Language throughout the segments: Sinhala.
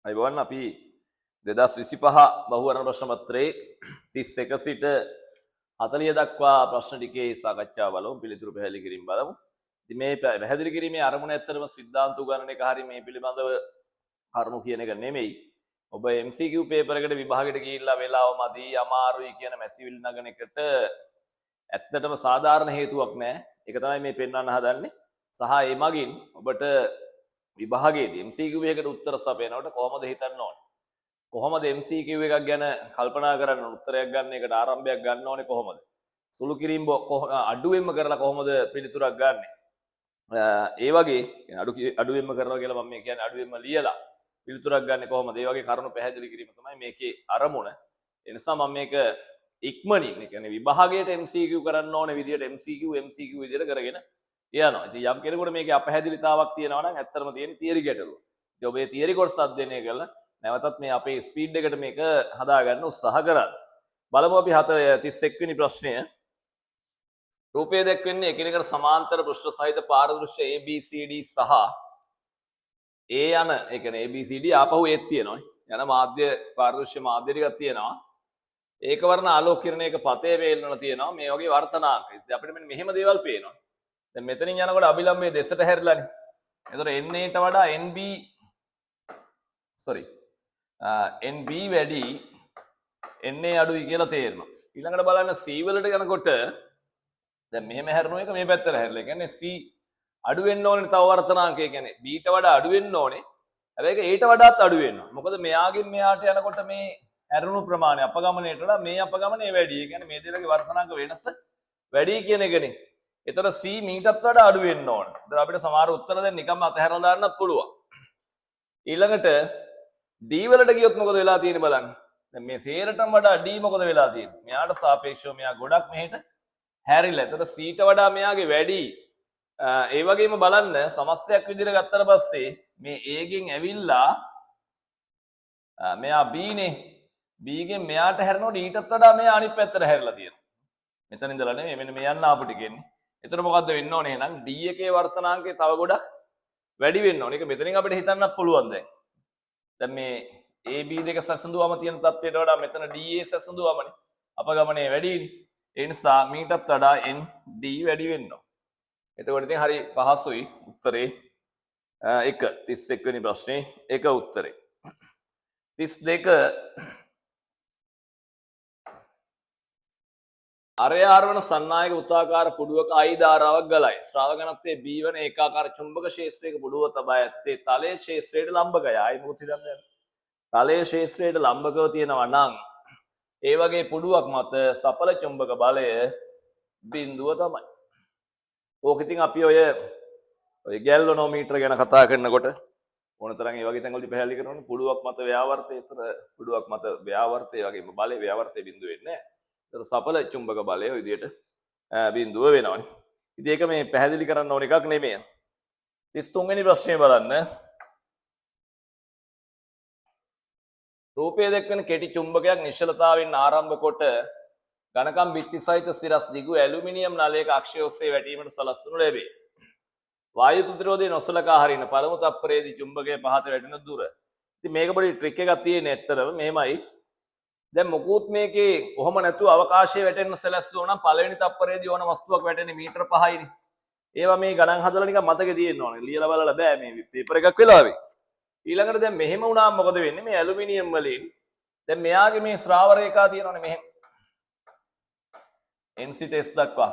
අයිබෝන් අපි 2025 බහුවර්ණ ප්‍රශ්න පත්‍රයේ 31 සිට 40 දක්වා ප්‍රශ්න ටිකේ සාකච්ඡාව බලමු. පිළිතුරු පැහැදිලි කිරීම බලමු. ඉතින් මේ පැහැදිලි කිරීමේ අරමුණ ඇත්තටම සිද්ධාන්ත උගන්වන එක හරිය මේ පිළිබඳව කරුණු කියන එක නෙමෙයි. ඔබ MCQ පේපර් එකට විභාගයට ගිහිල්ලා වෙලාව මදි අමාරුයි කියන මැසිවිලි නගන එකට ඇත්තටම සාධාරණ හේතුවක් නැහැ. ඒක තමයි මේ පෙන්වන්න හදන්නේ. සහ ඒ මගින් ඔබට විභාගයේදී MCQ එකකට උත්තර සපයනකොට කොහොමද හිතන්න ඕනේ? කොහොමද MCQ එකක් ගැන කල්පනා කරන්න උත්තරයක් ගන්න එකට ආරම්භයක් ගන්න ඕනේ කොහොමද? සුළු කිරීම අඩුවෙන්ම කරලා කොහොමද පිළිතුරක් ගන්නෙ? ඒ වගේ අඩුවෙන්ම කරනවා කියලා මම මේ කියන්නේ අඩුවෙන්ම ලියලා පිළිතුරක් ගන්න කොහොමද? ඒ වගේ කරුණු පැහැදිලි කිරීම තමයි මේකේ අරමුණ. ඒ නිසා මම මේක ඉක්මනින් ඒ කියන්නේ විභාගයට MCQ කරන්න ඕනේ විදියට MCQ විදියට කරගෙන යනවා. ඉතින් යම් කෙනෙකුට මේකේ අපහැදිලිතාවක් තියෙනවා නම් ඇත්තටම තියෙන තියරි ගැටලුව. ඉතින් ඔබේ තියරි කොටස අධ්‍යයනය කරලා නැවතත් මේ අපේ ස්පීඩ් එකට මේක හදාගන්න උත්සාහ කරන්න. බලමු අපි 31 වෙනි ප්‍රශ්නය. රූපයේ දැක්වෙන්නේ එකිනෙකට සමාන්තර පෘෂ්ඨ සහිත පාරදෘශ්‍ය ABCD සහ A යන ඒ කියන්නේ ABCD ආපහු ඒත් තියෙනවා. යන මාධ්‍ය පාරදෘශ්‍ය මාධ්‍ය ටිකක් තියෙනවා. ඒක වර්ණ ආලෝක කිරණයක පතේ වේලන තියෙනවා. මේ වගේ වර්තනාංක. ඉතින් අපිට මෙන්න මෙහෙම දේවල් පේනවා. දැන් මෙතනින් යනකොට අභිලම්බයේ දෙසට හැරිලානේ. එතකොට NAට වඩා NB වැඩි NA අඩුයි කියලා තේරෙනවා. ඊළඟට බලන්න C වලට යනකොට දැන් මෙහෙම හැරෙන එක මේ පැත්තට හැරිලා. ඒ කියන්නේ C අඩු වෙන්න ඕනේ තව වර්තනාංකය කියන්නේ Bට වඩා අඩු වෙන්න ඕනේ. හැබැයි ඒක Aට වඩාත් අඩු වෙන්න ඕනේ. මොකද මෙයාගෙන් මෙයාට යනකොට මේ හැරුණු ප්‍රමාණය අපගමනයට වඩා මේ අපගමනය වැඩි. ඒ කියන්නේ මේ දෙකේ වර්තනාංක වෙනස වැඩි කියන එකනේ. එතකොට C මීටත් වඩා අඩු වෙන්න ඕන. ඒතර අපිට සමහර උත්තර දැන් නිකම්ම අතහැරලා දාන්නත් පුළුවන්. ඊළඟට D වලට ගියොත් මොකද වෙලා තියෙන්නේ බලන්න. දැන් මේ සේරටම වඩා D මොකද වෙලා තියෙන්නේ? මෙයාට සාපේක්ෂව මෙයා ගොඩක් මෙහෙට හැරිලා. ඒතර C ට වඩා මෙයාගේ වැඩි. ඒ වගේම බලන්න සමස්තයක් විදිහට ගත්තට පස්සේ මේ A ගෙන් ඇවිල්ලා මෙයා B නේ. B ගෙන් මෙයාට හැරෙනකොට ඊටත් වඩා මෙයා අනිත් පැත්තට හැරිලා තියෙනවා. මෙතන ඉඳලා නෙමෙයි මෙන්න මේ යන්න ආපු ටිකෙන්නේ. එතකොට මොකද්ද වෙන්න ඕනේ එහෙනම් D එකේ වර්තනාංකය තව ගොඩක් වැඩි වෙන්න ඕනේ. ඒක මෙතනින් අපිට හිතන්නත් පුළුවන් දැන්. දැන් මේ AB දෙක සැසඳුවම තියෙන තත්ත්වයට වඩා මෙතන DA සැසඳුවමනේ. අපගමනය වැඩිනේ. ඒ නිසා මීටත් වඩා ND වැඩි වෙන්න ඕනේ. එතකොට ඉතින් හරි පහසුයි උත්තරේ 31 වෙනි ප්‍රශ්නේ එක උත්තරේ. 32 අරයාරවන සන්නායක වෘත්තාකාර පුඩුවක I ධාරාවක් ගලයි. ශ්‍රාවකනත්වයේ B වන ඒකාකාර චුම්බක ක්ෂේත්‍රයක පුඩුව තබා ඇත්තේ තලයේ ක්ෂේත්‍රයට ලම්බකයි. ආයි මොකද හිතන්නේ? තලයේ ක්ෂේත්‍රයට ලම්බකව තියෙනවා නම් ඒ වගේ පුඩුවක් මත සඵල චුම්බක බලය බිඳුව තමයි. ඕක ඉතින් අපි ඔය ගැල්වනෝමීටර ගැන කතා කරනකොට ඕනතරම් ඒ වගේ තැන්වලදී පැහැදිලි කරනවානේ පුඩුවක් මත ව්‍යාවර්තය ඒතර පුඩුවක් මත ව්‍යාවර්තය වගේම බලය ව්‍යාවර්තය බිඳුව වෙන්නේ නැහැ. සඵල චුම්බක බලය ඔය විදිහට බිඳුව වෙනවනේ. ඉතින් ඒක මේ පැහැදිලි කරන්න ඕන එකක් නෙමෙයි. 33 වෙනි ප්‍රශ්නේ බලන්න. රූපයේ දැක්වෙන කෙටි චුම්බකයක් නිශ්චලතාවයෙන් ආරම්භ කොට ඝනකම් බිත්ති සහිත සිරස් දිගු ඇලුමිනියම් නලයක අක්ෂය ඔස්සේ වැටීමට සලස්වනු ලැබේ. වායු ප්‍රතිරෝධය නොසලකා හරින පළමු තප්පරයේදී චුම්බකය පහත වැටෙන දුර. ඉතින් මේක පොඩි ට්‍රික් එකක් තියෙන්නේ ඇත්තටම මෙහෙමයි. දැන් මොකුත් මේකේ කොහොම නැතුව අවකාශයේ වැටෙන්න සැලැස්සුවා නම් පළවෙනි තප්පරයේදී ඕන වස්තුවක් වැටෙන්නේ මීටර 5යිනේ. ඒවා මේ ගණන් හදලා නිකන් මතකේ තියෙන්න ඕනේ. ලියලා බලලා බෑ මේ පේපර් එකක් වෙලාවේ. ඊළඟට දැන් මෙහෙම වුණාම මොකද වෙන්නේ? මේ ඇලුමිනියම් වලින් දැන් මෙයාගේ මේ ශ්‍රාව රේඛා තියෙනවනේ මෙහෙම. NC ටෙස්ට් දක්වා.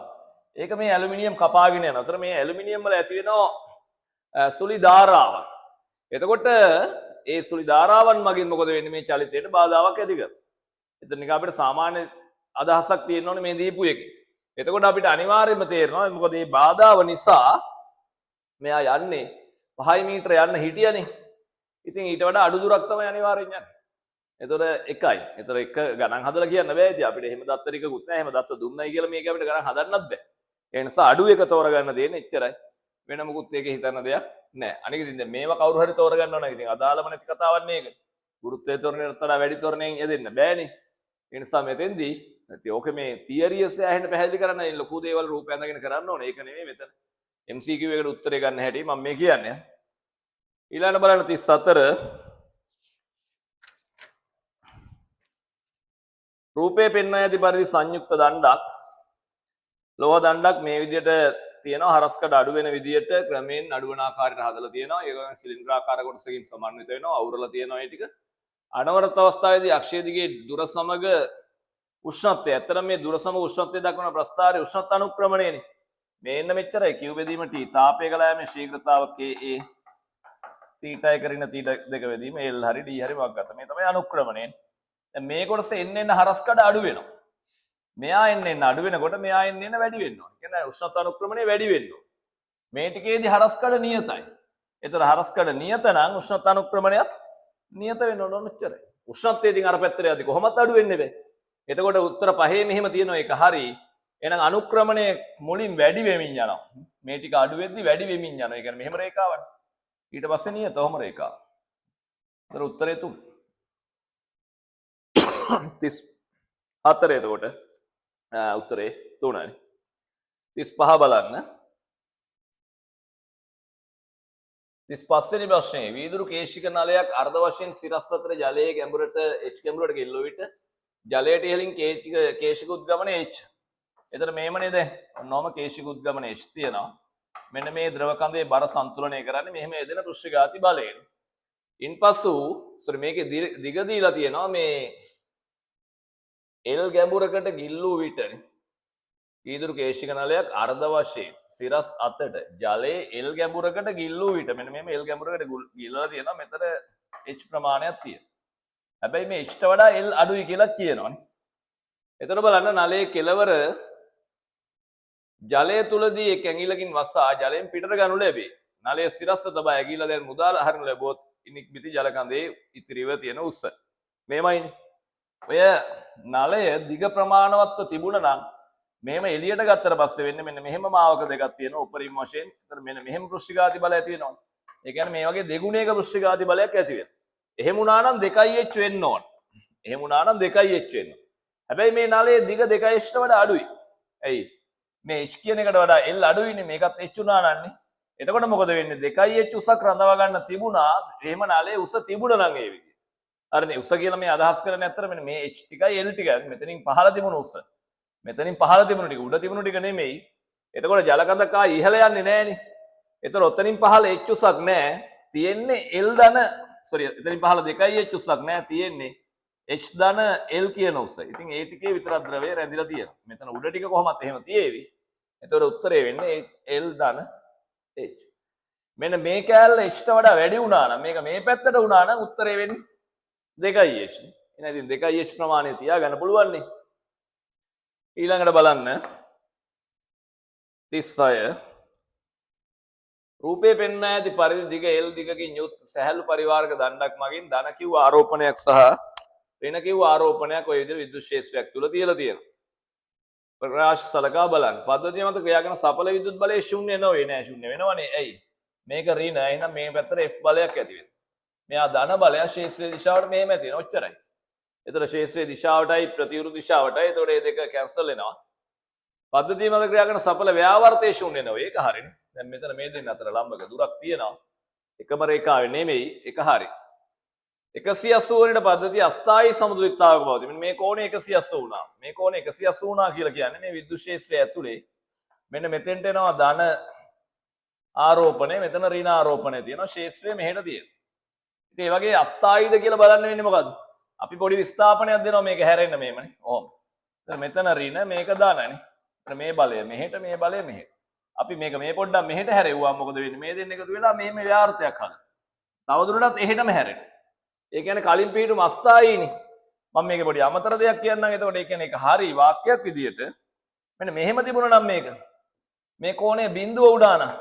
ඒක මේ ඇලුමිනියම් කපාගෙන යනවා. ඒතර මේ ඇලුමිනියම් වල ඇති වෙනවා සුලි ධාරාවක්. එතකොට ඒ සුලි ධාරාවන් මගින් මොකද වෙන්නේ? මේ චලිතයට බාධාවක් ඇති කරනවා. එතන නිකන් අපිට සාමාන්‍ය අදහසක් තියෙන්න ඕනේ මේ දීපු එකේ. එතකොට අපිට අනිවාර්යයෙන්ම තේරෙනවා මොකද මේ බාධාව නිසා මෙයා යන්නේ 5 මීටර යන්න හිටියනේ. ඉතින් ඊට වඩා අඩු දුරක් තමයි අනිවාර්යෙන් යන්නේ. එතකොට එකයි. එතකොට එක ගණන් හදලා කියන්න බෑ. ඉතින් අපිට එහෙම දත්ත ටිකකුත් නැහැ. එහෙම දත්ත දුන්නයි කියලා මේක අපිට ගණන් හදන්නත් බෑ. ඒ නිසා අඩු එක තෝරගන්න දෙන්නේ එච්චරයි. වෙන මොකුත් ඒකේ හිතන්න දෙයක් නැහැ. අනික ඉතින් දැන් මේවා කවුරු හරි තෝරගන්න ඕන. ඉතින් අදාළම නැති කතාවක් නේ ඒක. ගුරුත්වයේ තෝරණයට වඩා වැඩි තෝරණයෙන් යෙදෙන්න බෑනේ. ඒ නිසා මෙතෙන්දී ඉතින් ඕකේ මේ තියරියස් ඇහෙන්න පැහැදිලි කරන්න ලොකු දේවල් රූපය අඳගෙන කරන්න ඕනේ. ඒක නෙමෙයි මෙතන. MCQ එකට උත්තරේ ගන්න හැටි මම මේ කියන්නේ. ඊළඟ බලන්න 34 රූපේ පෙන්වා ඇති පරිදි සංයුක්ත දණ්ඩක් ලෝහ දණ්ඩක් මේ විදිහට තියෙනවා හරස්කඩ අඩු වෙන විදිහට ක්‍රමයෙන් අඩු වෙන ආකාරයට හදලා තියෙනවා. ඒක සිලින්ඩරාකාර කොටසකින් සමන්විත වෙනවා. අවුරලා තියෙනවා මේ ටික. අනවරත අවස්ථාවේදී අක්ෂය දිගේ දුර සමග උෂ්ණත්වය. ඇත්තටම මේ දුර සමග උෂ්ණත්වය දක්වන ප්‍රස්ථාරයේ උෂ්ණත්ව අනුක්‍රමණයනේ. මේ එන්න මෙච්චරයි q බෙදීම t තාපය ගලෑමේ ශීඝ්‍රතාව ka θ 1 රින θ 2 බෙදීම l හරි d හරි වක් ගත. මේ තමයි අනුක්‍රමණය. දැන් මේ කොටස එන්න හරස්කඩ අඩු වෙනවා. මෙයා එන්න අඩු වෙනකොට මෙයා එන්න වැඩි වෙන්න ඕනේ. කියන්නේ උෂ්ණත්ව අනුක්‍රමණය වැඩි වෙන්න ඕනේ. මේ ටිකේදී හරස්කඩ නියතයි. ඒතර හරස්කඩ නියත නම් උෂ්ණත්ව අනුක්‍රමණයත් නියත වෙන්න ඕන ඔච්චරයි. උෂ්ණත්වයේදී අර පැත්තට යද්දි කොහොමත් අඩු වෙන්නේ බෑ. එතකොට උත්තර පහේ මෙහෙම තියෙනවා ඒක හරි. එහෙනම් අනුක්‍රමණය මුලින් වැඩි වෙමින් යනවා. මේ ටික අඩු වෙද්දි වැඩි වෙමින් යනවා. ඒ කියන්නේ මෙහෙම රේඛාවක්. ඊට පස්සේ නියත ඔහම රේඛාව. ඒතර උත්තරේ 3. 34 එතකොට උත්තරේ 3යි. 35 බලන්න. 35 වෙනි ප්‍රශ්නේ වීදුරු කේශික නලයක් අර්ධ වශයෙන් සිරස් අතර ජලයේ ගැඹුරට h ගැඹුරට ගෙල්ලුව විට ජලයට ඉහළින් කේශික උද්ගමනය h. එතන මේම නේද? ඔන්නෝම කේශික උද්ගමනය h තියෙනවා. මෙන්න මේ ද්‍රව කඳේ බර සන්තුලනය කරන්නේ මෙහෙම යෙදෙන පෘෂ්ඨඝාති බලයෙන්. ඉන්පසු මේකේ දිග දීලා තියෙනවා මේ L ගැඹුරකට ගිල්ලූ විටනේ. වීදුරු කේශික නලයක් අර්ධ වශයෙන් සිරස් අතට ජලයේ L ගැඹුරකට ගිල්ලූ විට මෙන්න මෙහෙම L ගැඹුරකට ගිල්ලලා තියෙනවා. මෙතන h ප්‍රමාණයක් තියෙනවා. හැබැයි මේ h ට වඩා L අඩුයි කියලා කියනවනේ. එතකොට බලන්න නලයේ කෙළවර ජලය තුලදී එක් ඇඟිල්ලකින් වසා ජලයෙන් පිටට ගනු ලැබේ. නලයේ සිරස්ව තබා ඇඟිල්ල දැන් මුදාලා හරිනු ලැබුවොත් ඉනික්බිති ජල කඳේ ඉතිරිව තියෙන උස්ස. මේමයිනේ. ඔය නලය දිග ප්‍රමාණවත්ව තිබුණා නම් මෙහෙම එළියට ගත්තට පස්සේ වෙන්නේ මෙන්න මෙහෙම මාවක දෙකක් තියෙනවා උපරිම වශයෙන්. එතන මෙන්න මෙහෙම පෘෂ්ඨඝාති බලය ඇති වෙනවා. ඒ කියන්නේ මේ වගේ දෙගුණයක පෘෂ්ඨඝාති බලයක් ඇති වෙනවා. එහෙම වුණා නම් 2h වෙන්න ඕන. එහෙම වුණා නම් 2h වෙන්න. හැබැයි මේ නලයේ දිග 2h ට වඩා අඩුයි. ඇයි? මේ h කියන එකට වඩා l අඩුයිනේ. මේකත් h වුණා නන්නේ. එතකොට මොකද වෙන්නේ? 2h උසක් රඳවා ගන්න තිබුණා. එහෙම නලයේ උස තිබුණා නම් ඒ විදිහට. හරිනේ. උස කියලා මේ අදහස් කරන්නේ අතර මෙන්න මේ h ටිකයි l ටිකයි. මෙතනින් පහළ තිබුණු උස. මෙතනින් පහළ තිබුණු ටික උඩ තිබුණු ටික නෙමෙයි. එතකොට ජල කඳ කා ඉහළ යන්නේ නැහනේ. එතකොට ඔතනින් පහළ h උසක් නැහැ. තියෙන්නේ l ධන එතනින් පහළ 2h උසක් නැහැ. තියෙන්නේ h ධන l කියන උස. ඉතින් ඒ ටිකේ විතරක් ද්‍රවය රැඳිලා තියෙනවා. මෙතන උඩ ටික කොහොමත් එහෙම තියේවි. එතකොට උත්තරේ වෙන්නේ l ධන h. මෙන්න මේ කෑල්ල h ට වඩා වැඩි වුණා නම් මේක මේ පැත්තට වුණා නම් උත්තරේ වෙන්නේ 2h. එහෙනම් ඉතින් 2h ප්‍රමාණය තියාගන්න පුළුවන් නේ. ඊළඟට බලන්න 36 රූපේ පෙන්වා ඇති පරිදි දිග L දිගකින් යුත් සැහැල්ලු පරිවාරක දණ්ඩක් මගින් ධන කිව්ව ආරෝපණයක් සහ ඍණ කිව්ව ආරෝපණයක් ඔය විදිහට විද්‍යුත් ක්ෂේත්‍රයක් තුල තියලා තියෙනවා. ප්‍රකාශ සලකා බලන්න. පද්ධතිය මත ක්‍රියා කරන සඵල විද්‍යුත් බලය ශූන්‍ය නොවේ නෑ. ශූන්‍ය වෙනවනේ. ඇයි? මේක ඍණ. එහෙනම් මේ පැත්තට F බලයක් ඇති වෙනවා. මෙයා ධන බලය ක්ෂේත්‍රයේ දිශාවට මෙහෙම ඇති වෙනවා. ඔච්චරයි. එතකොට ක්ෂේත්‍රයේ දිශාවටයි ප්‍රතිවිරුද්ධ දිශාවටයි. එතකොට මේ දෙක කැන්සල් වෙනවා. පද්ධතිය මත ක්‍රියා කරන සඵල ව්‍යාවර්තයේ ශූන්‍ය නොවේ. ඒක හරිනේ. දැන් මෙතන මේ දෙන්න අතර ලම්බක දුරක් තියෙනවා. එකම රේඛාවේ නෙමෙයි. ඒක හරි. 180 වෙනිට පද්ධතිය අස්ථායී සමතුලිතතාවක පවතී. මෙන්න මේ කෝණය 180 වුණා. මේ කෝණය 180 වුණා කියලා කියන්නේ මේ විද්‍යුත් ක්ෂේත්‍රය ඇතුලේ මෙන්න මෙතෙන්ට එනවා ධන ආරෝපණය, මෙතන ඍණ ආරෝපණය තියෙනවා. ක්ෂේත්‍රය මෙහෙට තියෙනවා. ඉතින් මේ වගේ අස්ථායීද කියලා බලන්න වෙන්නේ මොකද්ද? අපි පොඩි විස්ථාපනයක් දෙනවා මේක හැරෙන්න මේමනේ. ඔහොම. මෙතන ඍණ මේක ධනනේ. මේ බලය මෙහෙට මේ බලය මෙහෙට. අපි මේක මේ පොඩ්ඩක් මෙහෙට හැරෙව්වා මොකද වෙන්නේ? මේ දෙන්න එකතු වෙලා මෙහෙම ව්‍යාර්ථයක් හදන. තවදුරටත් එහෙටම හැරෙන. ඒ කියන්නේ කලින් පිටුම අස්ථායීනේ. මම මේක පොඩි අමතර දෙයක් කියන්නම්. එතකොට ඒ කියන්නේ ඒක හරි වාක්‍යයක් විදියට මෙන්න මෙහෙම තිබුණා නම් මේක මේ කෝණය බිඳුව උඩා නම්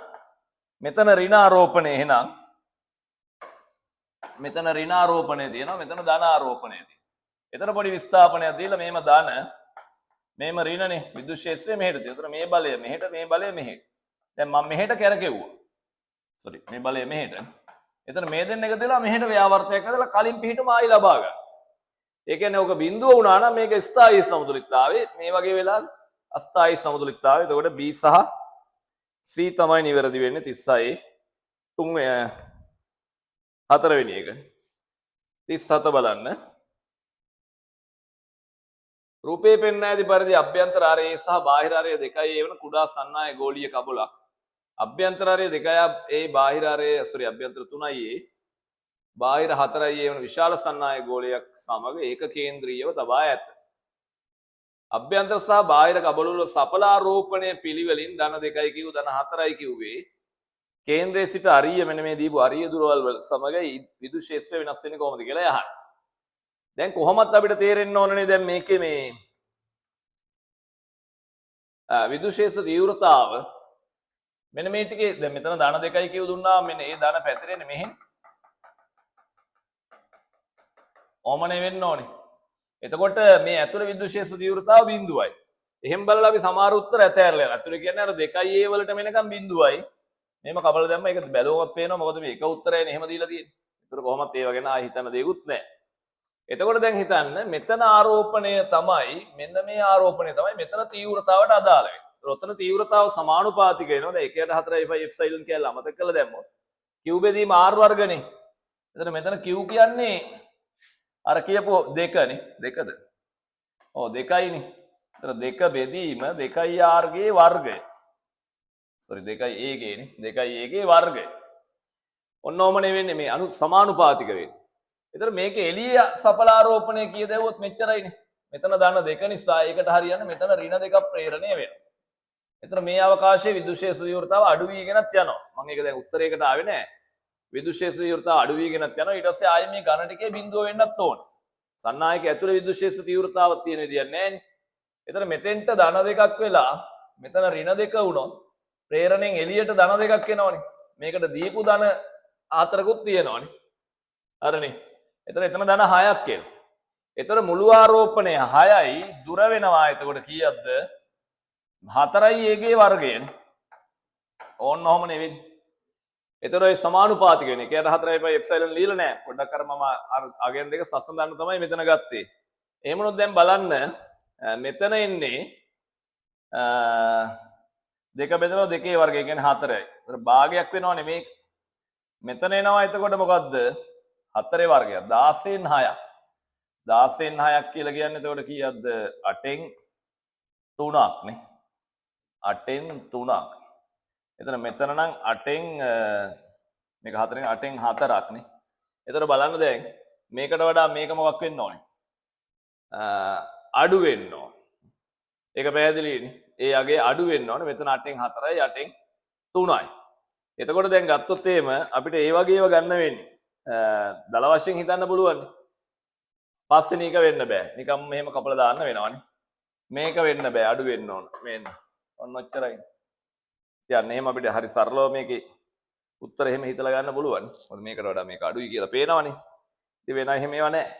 මෙතන ඍණ ආරෝපණය එහෙනම් මෙතන ඍණ ආරෝපණය තියෙනවා. මෙතන ධන ආරෝපණය තියෙනවා. එතන පොඩි විස්ථාපනයක් දීලා මේම ධන මේම ඍණනේ විද්‍යුත් ක්ෂේත්‍රය මෙහෙට තියෙනවා. එතන මේ බලය මෙහෙට මේ බලය මෙහෙට. දැන් මම මෙහෙට කැරකෙව්වා. සෝරි මේ බලය මෙහෙට. එතන මේ දෙන්න එකතු වෙලා මෙහෙට ව්‍යාවර්තයක් හදලා කලින් පිටුම ආයි ලබා ගන්න. ඒ කියන්නේ ඔක බිඳුව වුණා නම් මේක ස්ථායී සමතුලිතතාවය. මේ වගේ වෙලා අස්ථායී සමතුලිතතාවය. එතකොට B සහ C තමයි නිවැරදි වෙන්නේ 36 4වෙනි එක. 37 බලන්න. රූපේ පෙන්වා ඇති පරිදි අභ්‍යන්තර ආරයේ සහ බාහිර ආරය දෙකයි ඒ වන කුඩා සන්නාය ගෝලීය කබලක් අභ්‍යන්තර ආරය දෙකයි ඒ බාහිර ආරය අභ්‍යන්තර 3යි ඒ බාහිර 4යි ඒ වන විශාල සන්නාය ගෝලයක් සමග ඒක කේන්ද්‍රීයව තබා ඇත. අභ්‍යන්තර සහ බාහිර කබල වල සපලාරෝපණය පිළිවෙලින් ධන 2යි කිව් ධන 4යි කිව්වේ කේන්ද්‍රයේ සිට අරිය මෙන්න මේ දීපු අරිය දුරවල් වල සමග විදුලි ක්ෂේත්‍රය වෙනස් වෙන්නේ කොහොමද කියලා අහන්න. දැන් කොහොමත් අපිට තේරෙන්න ඕනනේ දැන් මේකේ මේ විදුලි ක්ෂේත්‍ර තීව්‍රතාව මෙන්න මේ ටිකේ දැන් මෙතන ධන 2යි කිව් දුන්නා මෙන්න ඒ ධන පැතිරෙන්නේ මෙහෙන්. ඕමනේ වෙන්න ඕනේ. එතකොට මේ ඇතුළේ විදුලි ක්ෂේත්‍ර තීව්‍රතාව බිඳුවයි. එහෙන් බලලා අපි සමහර උත්තර ඇතෑරලා යනවා. ඇතුළේ කියන්නේ අර 2යි a වලට මෙනකම් බිඳුවයි. මෙහෙම කපල දැම්ම ඒක බැලුවම පේනවා මොකද මේ එක උත්තරයනේ එහෙම දීලා තියෙන්නේ. ඒතර කොහොමත් ඒව ගැන ආයි හිතන්න දෙයක්වත් නැහැ. එතකොට දැන් හිතන්න මෙතන ආරෝපණය තමයි මෙන්න මේ ආරෝපණය තමයි මෙතන තීව්‍රතාවට අදාළ වෙන්නේ. ඒතර ඔතන තීව්‍රතාව සමානුපාතික වෙනවා. දැන් 1/4 එප්සයිලන් කියලා අමතක කරලා දැම්මොත් q බෙදීම r වර්ගනේ. එතන මෙතන q කියන්නේ අර කියපු දෙකනේ. දෙකද? ඔව් දෙකයිනේ. එතන දෙක බෙදීම 2r ගේ වර්ගය. sorry 2a ගේනේ. 2a ගේ වර්ගය. ඔන්නෝමනේ වෙන්නේ මේ සමානුපාතික වෙන්නේ. එතන මේකේ එළිය සපලාරෝපණය කිය දැවුවොත් මෙච්චරයිනේ. මෙතන ධන 2 නිසා ඒකට හරියන්න මෙතන ඍණ 2ක් ප්‍රේරණය වෙනවා. එතන මේ අවකාශයේ විදුලි ක්ෂේත්‍ර තීව්‍රතාව අඩු වීගෙනත් යනවා. මම ඒක දැන් උත්තරයකට ආවේ නැහැ. විදුලි ක්ෂේත්‍ර තීව්‍රතාව අඩු වීගෙනත් යනවා. ඊට පස්සේ ආයේ මේ ඝන ටිකේ බිඳුව වෙන්නත් ඕන. සන්නායක ඇතුලේ විදුලි ක්ෂේත්‍ර තීව්‍රතාවක් තියෙන විදියක් නැහැනේ. එතන මෙතෙන්ට ධන 2ක් වෙලා මෙතන ඍණ 2 වුණොත් ප්‍රේරණයෙන් එළියට ධන 2ක් එනවනේ. මේකට දීපු ධන 4කුත් තියෙනවනේ. හරිනේ. එතන ධන 6ක් එනවා. එතන මුළු ආරෝපණය 6යි දුර වෙනවා. එතකොට කීයක්ද? 4යි a ගේ වර්ගයනේ. ඕන්න ඔහම නෙවෙයි. එතකොට ඒ සමානුපාතික වෙන්නේ. 1/4 එප්සයිලන් ලියලා නැහැ. පොඩ්ඩක් අර මම අගෙන් දෙක සසඳන්න තමයි මෙතන ගත්තේ. එහෙමනොත් දැන් බලන්න මෙතන එන්නේ දෙක බෙදලා දෙකේ වර්ගය කියන්නේ 4යි. ඒතර භාගයක් වෙනවනේ මේක. මෙතන එනවා එතකොට මොකද්ද? 4 වර්ගයක් 16න් 6ක්. 16න් 6ක් කියලා කියන්නේ එතකොට කීයක්ද? 8න් 3ක් නේ. 8න් 3ක්. එතන මෙතන නම් 8න් මේක 4න් 8න් 4ක් නේ. එතකොට බලන්න දැන් මේකට වඩා මේක මොකක් වෙන්න ඕනේ? අඩු වෙන්න ඕනේ. ඒක පැහැදිලිනේ. ඒ යගේ අඩු වෙන්න ඕනේ. මෙතන 8න් 4යි 8න් 3යි. එතකොට දැන් ගත්තොත් එහෙම අපිට ඒ වගේව ගන්න වෙන්නේ. දල වශයෙන් හිතන්න පුළුවන්. පස්වෙනි එක වෙන්න බෑ. නිකම් මෙහෙම කපලා දාන්න වෙනවනේ. මේක වෙන්න බෑ. අඩු වෙන්න ඕන. මෙන්න. ඔන්න ඔච්චරයි. ඉතින් එහෙම අපිට හරි සරලව මේකේ උත්තර එහෙම හිතලා ගන්න පුළුවන්. මොකද මේකට වඩා මේක අඩුයි කියලා පේනවනේ. ඉතින් වෙන එහෙම ඒවා නැහැ.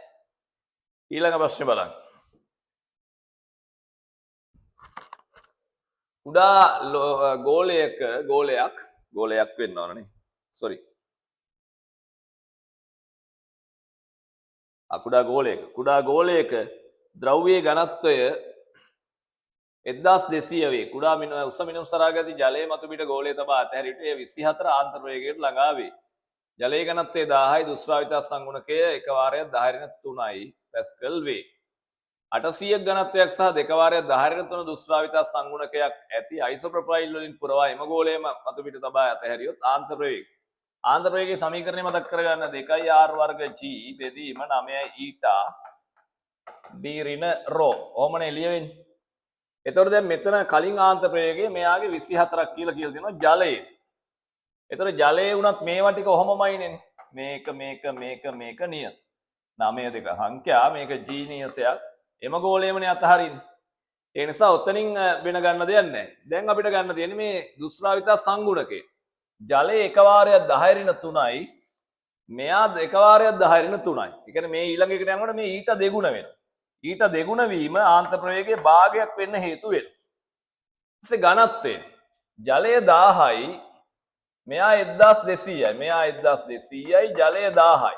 ඊළඟ ප්‍රශ්නේ බලන්න. කුඩා ගෝලයක් වෙන්න ඕනනේ. sorry. කුඩා ගෝලයක ද්‍රව්‍යයේ ඝනත්වය 1200 වේ. කුඩා උස මිනුම් සරාගති ජලයේ මතු පිට ගෝලයේ තබා අතහැරියට 24 ආන්තර වේගයට ළඟා වේ. ජලයේ ඝනත්වය 10යි දුෂ්‍රාවිතා සංගුණකය එක වාරයක් 10^3යි පැස්කල් වේ. 800ක ඝනත්වයක් සහ දෙක වාරයක් 10^3 දුෂ්‍රාවිතා සංගුණකයක් ඇති අයිසෝප්‍රොපයිල් වලින් පුරවා එම ගෝලයේ මතු පිට තබා අතහැරියොත් ආන්තර වේගය. ආන්තර වේගයේ සමීකරණය මතක් කරගන්න 2r වර්ග g බෙදීම 9යි ඊටා d ඍණ ρ. ඕමනේ ලියවෙන්නේ. එතකොට දැන් මෙතන කලින් ආන්තර ප්‍රවේගය මෙයාගේ 24ක් කියලා තියෙනවා ජලයේ. එතකොට ජලයේ වුණත් මේවා ටික ඔහොමමයිනේ. මේක නියත. 9 2 සංඛ්‍යා මේක g නියතයක්. එම ගෝලයමනේ අතහරින්නේ. ඒ නිසා ඔතනින් වෙන ගන්න දෙයක් නැහැ. දැන් අපිට ගන්න තියෙන්නේ මේ දුෂ්‍රාවිතා සංගුණකේ. ජලයේ එක වාරයක් 10^3යි. මෙයා එක වාරයක් 10^3යි. ඒ කියන්නේ මේ ඊළඟ එකට යනකොට මේ ඊට දෙගුණ වෙනවා. ඊට දෙගුණ වීම ආන්තර ප්‍රවේගයේ භාගයක් වෙන්න හේතු වෙනවා. ඊටසේ ඝනත්වය ජලය 1000යි මෙයා 1200යි. මෙයා 1200යි ජලය 1000යි.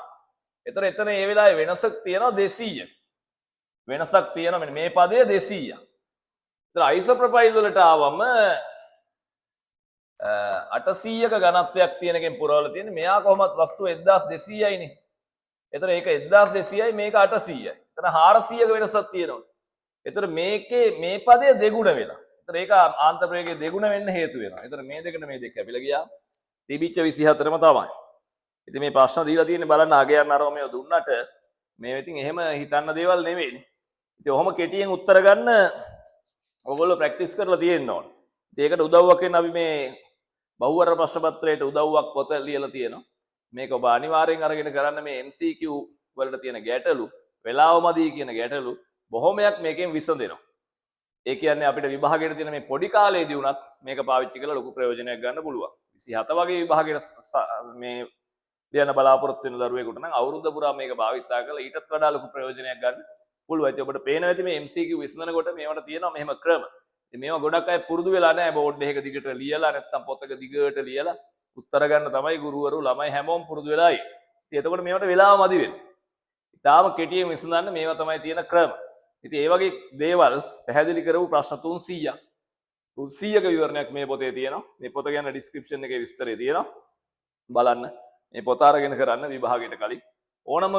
එතකොට එතන මේ වෙලාවේ වෙනසක් තියෙනවා 200ක්. වෙනසක් තියෙනවා මෙන්න මේ පදය 200ක්. එතන අයිසෝප්‍රොපයිල් වලට ආවම 800ක ඝනත්වයක් තියෙන එකෙන් පුරවලා තියෙන්නේ. මෙයා කොහොමත් වස්තුව 1200යිනේ. එතන ඒක 1200යි මේක 800යි. එතන 400ක වෙනසක් තියෙනවා. එතකොට මේකේ මේ පදය දෙගුණ වෙලා. එතකොට ඒක ආන්ත ප්‍රයෝගයේ දෙගුණ වෙන්න හේතු වෙනවා. එතකොට මේ දෙකට මේ දෙක කැපිලා ගියා. තිබිච්ච 24ම තමයි. ඉතින් මේ ප්‍රශ්න දීලා තියෙන්නේ බලන්න අගයන් අරව මේ දුන්නට මේ ඉතින් එහෙම හිතන්න දේවල් නෙවෙයිනේ. ඉතින් ඔහොම කෙටියෙන් උත්තර ගන්න ඔයගොල්ලෝ ප්‍රැක්ටිස් කරලා තියෙන්න ඕන. ඉතින් ඒකට උදව්වක් වෙන්න අපි මේ බහුවර්ණ ප්‍රශ්න පත්‍රයට උදව්වක් පොත ලියලා තියෙනවා. මේක ඔබ අනිවාර්යෙන් අරගෙන කරන්න මේ MCQ වලට තියෙන ගැටලු, වෙලාවමදී කියන ගැටලු බොහොමයක් මේකෙන් විසඳෙනවා. ඒ කියන්නේ අපිට විභාගයට තියෙන මේ පොඩි කාලේදී වුණත් මේක පාවිච්චි කරලා ලොකු ප්‍රයෝජනයක් ගන්න පුළුවන්. 27 වගේ විභාගයට මේ ලියන්න බලාපොරොත්තු වෙන දරුවෙකුට නම් අවුරුද්ද පුරා මේක භාවිතා කරලා ඊටත් වඩා ලොකු ප්‍රයෝජනයක් ගන්න පුළුවන්. ඉතින් ඔබට පේනවා ඇති මේ MCQ විසඳනකොට මේවට තියෙනවා මෙහෙම ක්‍රම. ඉතින් මේවා ගොඩක් අය පුරුදු වෙලා නැහැ බෝඩ් එකක දිගට ලියලා නැත්නම් පොතක දිගට ලියලා උත්තර ගන්න තමයි ගුරුවරු ළමයි හැමෝම පුරුදු වෙලා ඉන්නේ. ඉතින් එතකොට මේවට වෙලාව මදි වෙනවා. ඉතාලම කෙටියෙන් විසඳන්න මේවා තමයි තියෙන ක්‍රම. ඉතින් ඒ වගේ දේවල් පැහැදිලි කරපු ප්‍රශ්න 300ක් 300ක විවරණයක් මේ පොතේ තියෙනවා. මේ පොත ගැන ඩිස්ක්‍රිප්ෂන් එකේ විස්තරය තියෙනවා. බලන්න. මේ පොත අරගෙන කරන්න විභාගයට කලින් ඕනම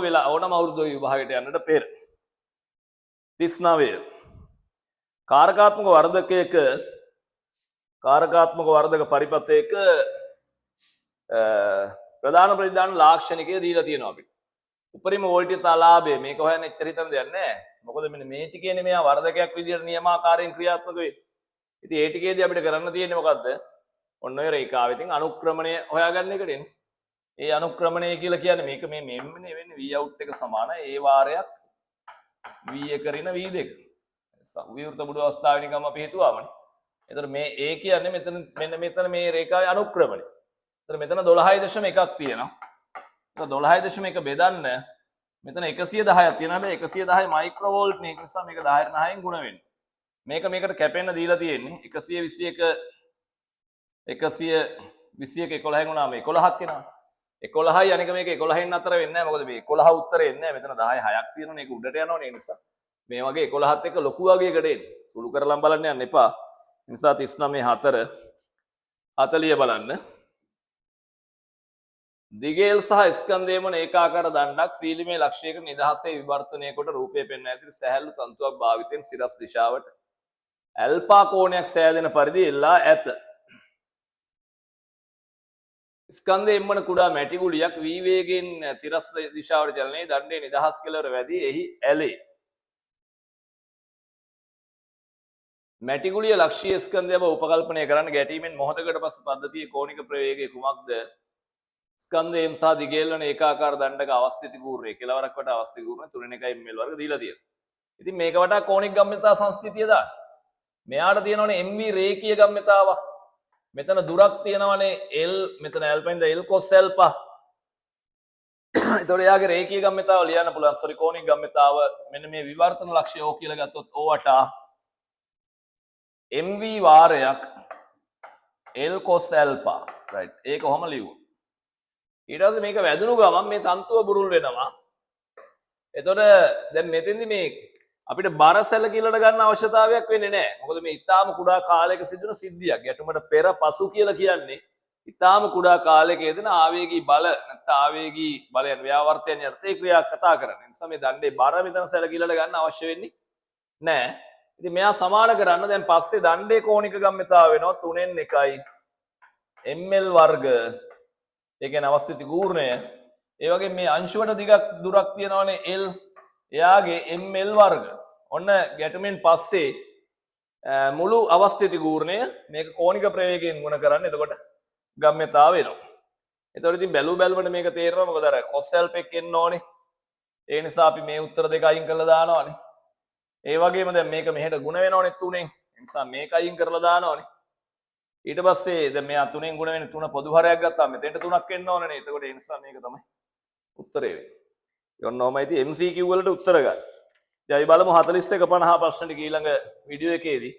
අවුරුද්දේ විභාගයට යන්නට පෙර. 39 කාරකාත්මක වර්ධක පරිපථයක ප්‍රධාන ප්‍රතිදාන ලාක්ෂණිකය දීලා තියෙනවා අපිට. උපරිම වෝල්ටේජ් ලාභය මේක හොයන්න එච්චර හිතන්න දෙයක් නැහැ. මොකද මෙන්න මේ ටිකේනේ මෙයා වර්ධකයක් විදිහට නියමාකාරයෙන් ක්‍රියාත්මක වෙන්නේ. ඉතින් ඒ ටිකේදී අපිට කරන්න තියෙන්නේ මොකද්ද? ඔන්න ඔය රේඛාව ඉතින් අනුක්‍රමණය හොයාගන්න එකනේ. ඒ අනුක්‍රමණය කියලා කියන්නේ මේක මේ මෙම්මනේ වෙන්නේ v out එක සමාන ඒ වාරයක් v1 රින v2. විවෘත බුදු අවස්ථාවේ නිකම් අපි හිතුවාමනේ. එතකොට මේ a කියන්නේ මෙතන මේ රේඛාවේ අනුක්‍රමණය. එතකොට මෙතන 12.1ක් තියෙනවා. ඒක 12.1 බෙදන්න මෙතන 110ක් තියෙනවා. හැබැයි 110 මයික්‍රෝවෝල්ට් නේ. ඒක නිසා මේක 10/9න් ගුණ වෙන්නේ. මේකට කැපෙන්න දීලා තියෙන්නේ 121 11න් වුණාම 11ක් එනවා. 11යි අනික මේක 11න් අතර වෙන්නේ නැහැ. මොකද මේ 11 උත්තරේ එන්නේ නැහැ. මෙතන 10 6ක් තියෙනවනේ. ඒක උඩට යනවනේ. ඒ නිසා මේ වගේ 11ත් එක්ක ලොකු වගේකට එන්නේ. සුළු කරලම් බලන්න යන්න එපා. ඒ නිසා 39 4 40 බලන්න. දිගේල් සහ ස්කන්ධයම ඒකාකාර දණ්ඩක් සීලිමේ ලක්ෂයක නිදහසේ විවර්තනය කොට රූපය පෙන්වා ඇති සැහැල්ලු තන්තුවක් භාවිතයෙන් සිරස් දිශාවට ඇල්පා කෝණයක් සෑදෙන පරිදි එල්ලා ඇත. ස්කන්ධය එම්මන කුඩා මැටි ගුලියක් වී වේගයෙන් තිරස් දිශාවට චලනයේ දණ්ඩේ නිදහස් කෙළවර වැඩි එහි ඇලේ. මැටි ගුලිය ලක්ෂීය ස්කන්ධයව උපකල්පනය කරන්න ගැටීමෙන් මොහොතකට පසු පද්ධතියේ කෝණික ප්‍රවේගය කුමක්ද? ස්කන්ධයෙන් සහ දිගේල් වන ඒකාකාර දණ්ඩක අවස්ථිති කූර්ණය කෙලවරක් වට අවස්ථිති කූර්ණය 3.1 ml වර්ග දීලා තියෙනවා. ඉතින් මේක වටා කෝණික ගම්‍යතා සංස්ථිතිය දාන්න. මෙයාට තියෙනවනේ mv රේඛීය ගම්‍යතාවක්. මෙතන දුරක් තියෙනවනේ l මෙතන l පයින්ද l cos alpha. ඒතකොට යාගේ රේඛීය ගම්‍යතාව ලියන්න පුළුවන්. සෝරි කෝණික ගම්‍යතාව මෙන්න මේ විවර්තන ලක්ෂ්‍ය O කියලා ගත්තොත් O වටා mv වාරයක් l cos alpha. right. ඒක කොහොම ලියුවා? ඊට පස්සේ මේක වැදුණු ගමන් මේ තන්තුව බුරුල් වෙනවා. එතකොට දැන් මෙතෙන්දි මේ අපිට බර සැලකිල්ලට ගන්න අවශ්‍යතාවයක් වෙන්නේ නැහැ. මොකද මේ ඊටාම කුඩා කාලයක සිදුවන සිද්ධියක්. ගැටුමට පෙර පසු කියලා කියන්නේ ඊටාම කුඩා කාලයක යෙදෙන ආවේගී බල නැත්නම් ආවේගී බලයන් ව්‍යාවර්තයන් යටතේ ක්‍රියා කතා කරන්නේ. ඒ නිසා මේ දණ්ඩේ බර මෙතන සැලකිල්ලට ගන්න අවශ්‍ය වෙන්නේ නැහැ. ඉතින් මෙයා සමාන කරන්න දැන් පස්සේ දණ්ඩේ කෝණික ගම්‍යතාව වෙනවා 3න් 1යි ml වර්ග. ඒ කියන්නේ අවස්ථිති කූර්ණය. ඒ වගේ මේ අංශුවට දුරක් තියෙනවනේ l. එයාගේ ml වර්ග. ඔන්න ගැටුමෙන් පස්සේ මුළු අවස්ථිති කූර්ණය මේක කෝණික ප්‍රවේගයෙන් ගුණ කරන්න. එතකොට ගම්‍යතාව වෙනවා. එතකොට ඉතින් බැලුමට මේක තේරෙනවා. මොකද අර cos alpha එක එන්න ඕනේ. ඒ නිසා අපි මේ උත්තර දෙක අයින් කරලා දානවානේ. ඒ වගේම දැන් මේක මෙහෙට ගුණ වෙනවනේ 3ෙන්. ඒ නිසා මේක අයින් කරලා දානවානේ. ඊට පස්සේ දැන් මෙයා 3ෙන් ගුණ වෙන 3 පොදු හරයක් ගත්තාම මෙතෙන්ට 3ක් එන්න ඕනනේ. එතකොට ඒ නිසා මේක තමයි උත්තරේ වෙන්නේ. ඔන්නෝමයි ඉතින් MCQ වලට උත්තර ගන්න. ඉතින් අපි බලමු 41 50 ප්‍රශ්න ටික ඊළඟ වීඩියෝ එකේදී.